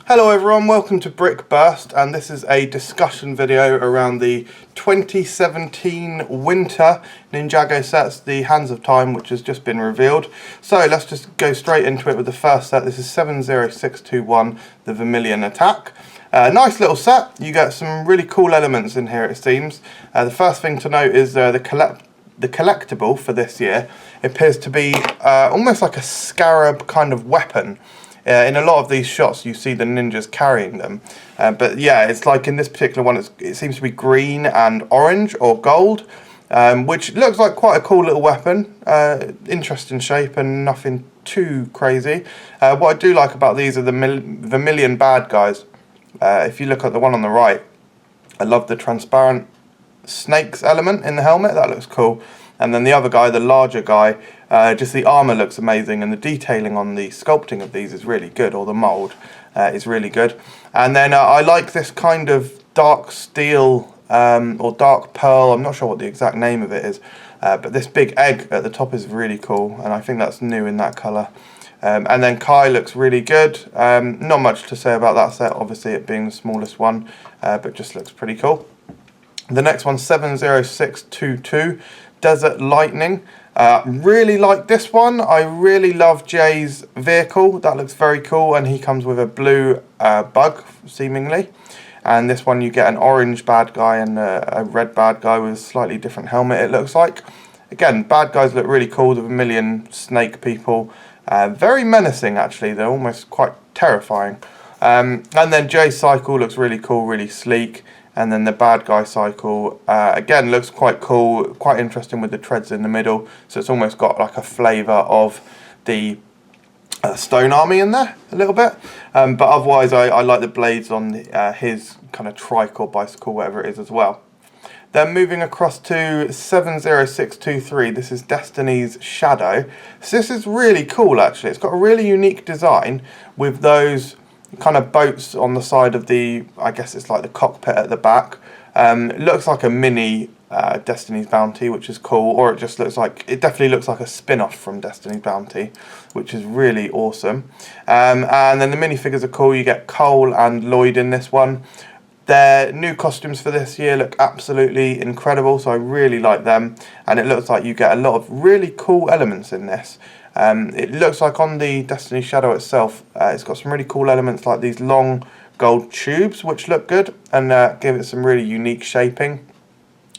Hello everyone, welcome to Brick Burst, and this is a discussion video around the 2017 winter Ninjago sets, the Hands of Time, which has just been revealed. So let's just go straight into it with the first set. This is 70621, the Vermillion Attack. Nice little set. You get some really cool elements in here, it seems. The first thing to note is the collectible for this year appears to be almost like a Scarab kind of weapon. In a lot of these shots you see the ninjas carrying them, but yeah, it's like in this particular one it seems to be green and orange or gold, which looks like quite a cool little weapon. Interesting shape and nothing too crazy. What I do like about these are the Vermillion bad guys. If you look at the one on the right, I love the transparent snakes element in the helmet. That looks cool. And then the other guy, the larger guy, just the armour looks amazing, and the detailing on the sculpting of these is really good, or the mould is really good. And then I like this kind of dark steel or dark pearl, I'm not sure what the exact name of it is, but this big egg at the top is really cool, and I think that's new in that colour. And then Kai looks really good. Not much to say about that set, obviously it being the smallest one, but just looks pretty cool. The next one, 70622. Desert Lightning. Really like this one. I really love Jay's vehicle. That looks very cool, and he comes with a blue bug, seemingly. And this one you get an orange bad guy and a red bad guy with a slightly different helmet, it looks like. Again, bad guys look really cool. The Vermillion snake people. Very menacing, actually. They're almost quite terrifying. And then Jay's cycle looks really cool, really sleek. And then the bad guy cycle, again, looks quite cool, quite interesting with the treads in the middle. So it's almost got like a flavour of the Stone Army in there, a little bit. But otherwise, I like the blades on his kind of trike or bicycle, whatever it is as well. Then moving across to 70623, this is Destiny's Shadow. So this is really cool, actually. It's got a really unique design with those kind of boats on the side of the, I guess it's like the cockpit at the back. It looks like a mini Destiny's Bounty, which is cool, or it just looks like, it definitely looks like a spin-off from Destiny's Bounty, which is really awesome. And then the minifigures are cool. You get Cole and Lloyd in this one. Their new costumes for this year look absolutely incredible, so I really like them, and it looks like you get a lot of really cool elements in this. It looks like on the Destiny Shadow itself, it's got some really cool elements like these long gold tubes, which look good and give it some really unique shaping.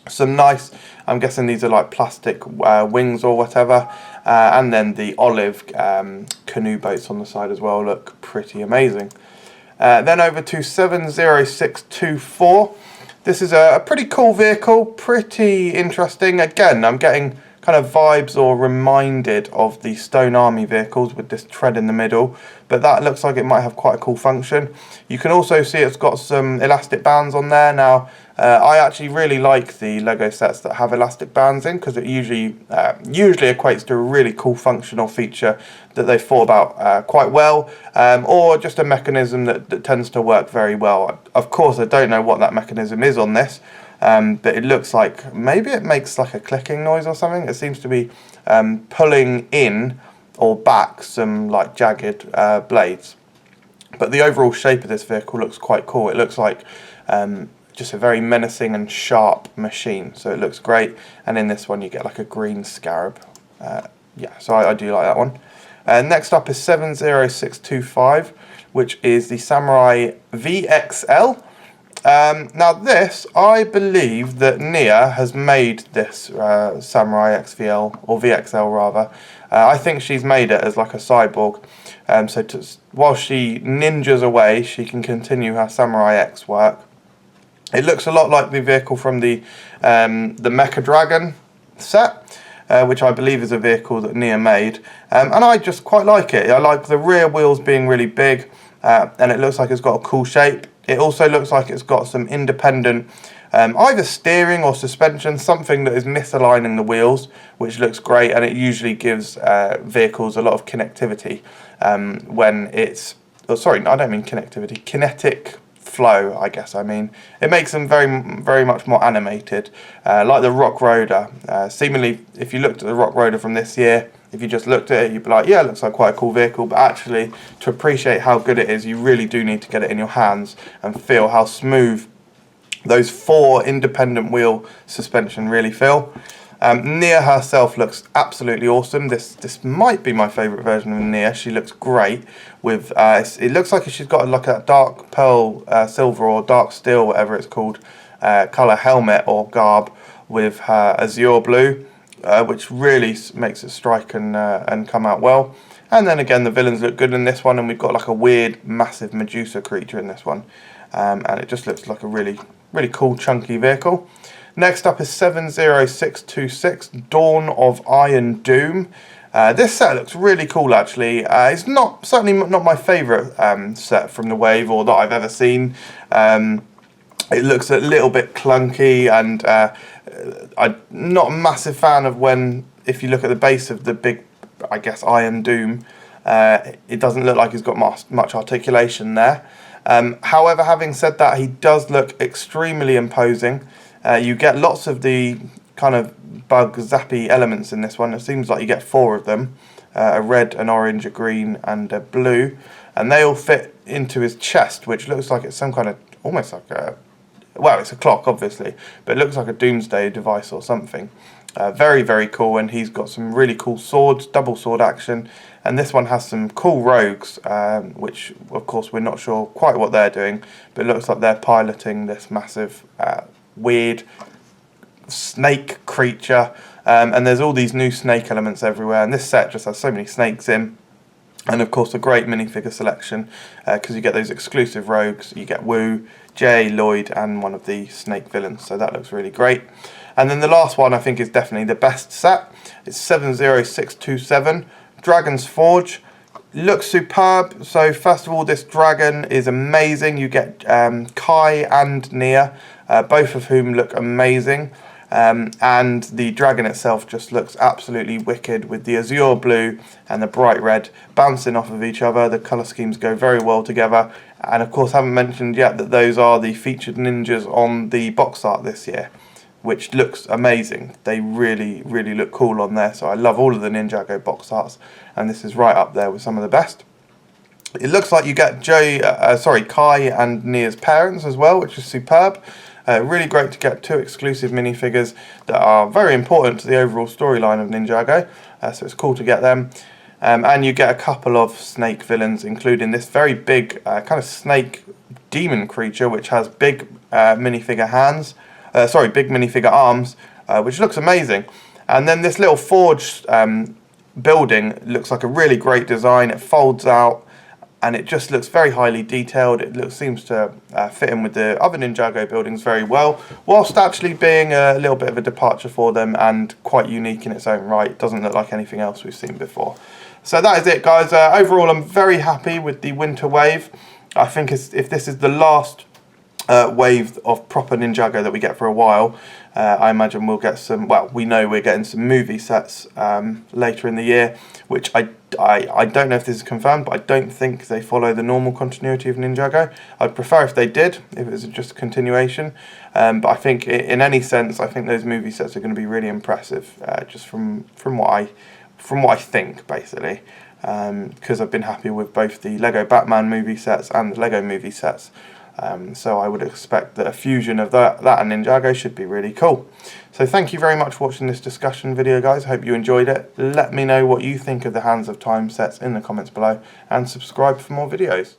Some nice, I'm guessing these are like plastic wings or whatever, and then the olive canoe boats on the side as well look pretty amazing. Then over to 70624. This is a pretty cool vehicle, pretty interesting. Again, I'm getting kind of vibes or reminded of the Stone Army vehicles with this tread in the middle, but that looks like it might have quite a cool function. You can also see it's got some elastic bands on there. Now, I actually really like the LEGO sets that have elastic bands in, because it usually equates to a really cool function or feature that they've thought about quite well, or just a mechanism that tends to work very well. Of course, I don't know what that mechanism is on this, but it looks like maybe it makes like a clicking noise or something. It seems to be pulling in or back some like jagged blades. But the overall shape of this vehicle looks quite cool. It looks like just a very menacing and sharp machine, so it looks great. And in this one you get like a green Scarab. Yeah, so I do like that one. Next up is 70625, which is the Samurai VXL. Now this, I believe that Nia has made this Samurai XVL, or VXL rather. I think she's made it as like a cyborg. So while she ninjas away, she can continue her Samurai X work. It looks a lot like the vehicle from the Mecha Dragon set, which I believe is a vehicle that Nia made. And I just quite like it. I like the rear wheels being really big, and it looks like it's got a cool shape. It also looks like it's got some independent either steering or suspension, something that is misaligning the wheels, which looks great, and it usually gives vehicles a lot of connectivity when it's, oh sorry, I don't mean connectivity, kinetic flow, I guess I mean. It makes them very much more animated, like the Rock Roader. Seemingly, if you looked at the Rock Roader from this year, if you just looked at it, you'd be like, yeah, it looks like quite a cool vehicle, but actually, to appreciate how good it is, you really do need to get it in your hands and feel how smooth those 4 independent wheel suspension really feel. Nia herself looks absolutely awesome. This might be my favourite version of Nia. She looks great with, it looks like she's got like a dark pearl silver or dark steel, whatever it's called, colour helmet or garb with her azure blue, which really makes it strike and come out well. And then again, the villains look good in this one, and we've got like a weird, massive Medusa creature in this one. And it just looks like a really cool, chunky vehicle. Next up is 70626, Dawn of Iron Doom. This set looks really cool, actually. It's certainly not my favourite set from the wave or that I've ever seen. It looks a little bit clunky, and I'm not a massive fan of if you look at the base of the big, I guess, Iron Doom, it doesn't look like he's got much articulation there. However, having said that, he does look extremely imposing. You get lots of the kind of bug zappy elements in this one. It seems like you get 4 of them, a red, an orange, a green and a blue, and they all fit into his chest, which looks like it's some kind of, almost like a, well, it's a clock obviously, but it looks like a doomsday device or something. Very cool, and he's got some really cool swords, double sword action, and this one has some cool rogues, which of course we're not sure quite what they're doing, but it looks like they're piloting this massive weird snake creature, and there's all these new snake elements everywhere, and this set just has so many snakes in. And of course a great minifigure selection, because you get those exclusive rogues. You get Wu, Jay, Lloyd and one of the snake villains, so that looks really great. And then the last one I think is definitely the best set. It's 70627, Dragon's Forge. Looks superb. So first of all, this dragon is amazing. You get Kai and Nia, both of whom look amazing. And the dragon itself just looks absolutely wicked with the azure blue and the bright red bouncing off of each other. The colour schemes go very well together. And of course, I haven't mentioned yet that those are the featured ninjas on the box art this year, which looks amazing. They really look cool on there. So I love all of the Ninjago box arts, and this is right up there with some of the best. It looks like you get Kai and Nia's parents as well, which is superb. Really great to get 2 exclusive minifigures that are very important to the overall storyline of Ninjago, so it's cool to get them. And you get a couple of snake villains, including this very big kind of snake demon creature, which has big minifigure hands, big minifigure arms, which looks amazing. And then this little forge building looks like a really great design. It folds out, and it just looks very highly detailed. It seems to fit in with the other Ninjago buildings very well, whilst actually being a little bit of a departure for them and quite unique in its own right. It doesn't look like anything else we've seen before. So that is it, guys. Overall, I'm very happy with the winter wave. I think if this is the last wave of proper Ninjago that we get for a while, I imagine we'll get some, well, we know we're getting some movie sets later in the year, which I don't know if this is confirmed, but I don't think they follow the normal continuity of Ninjago. I'd prefer if they did, if it was just a continuation, but I think in any sense, I think those movie sets are going to be really impressive, just from what I think, basically, because I've been happy with both the LEGO Batman movie sets and the LEGO movie sets. So I would expect that a fusion of that and Ninjago should be really cool. So thank you very much for watching this discussion video, guys. Hope you enjoyed it. Let me know what you think of the Hands of Time sets in the comments below, and subscribe for more videos.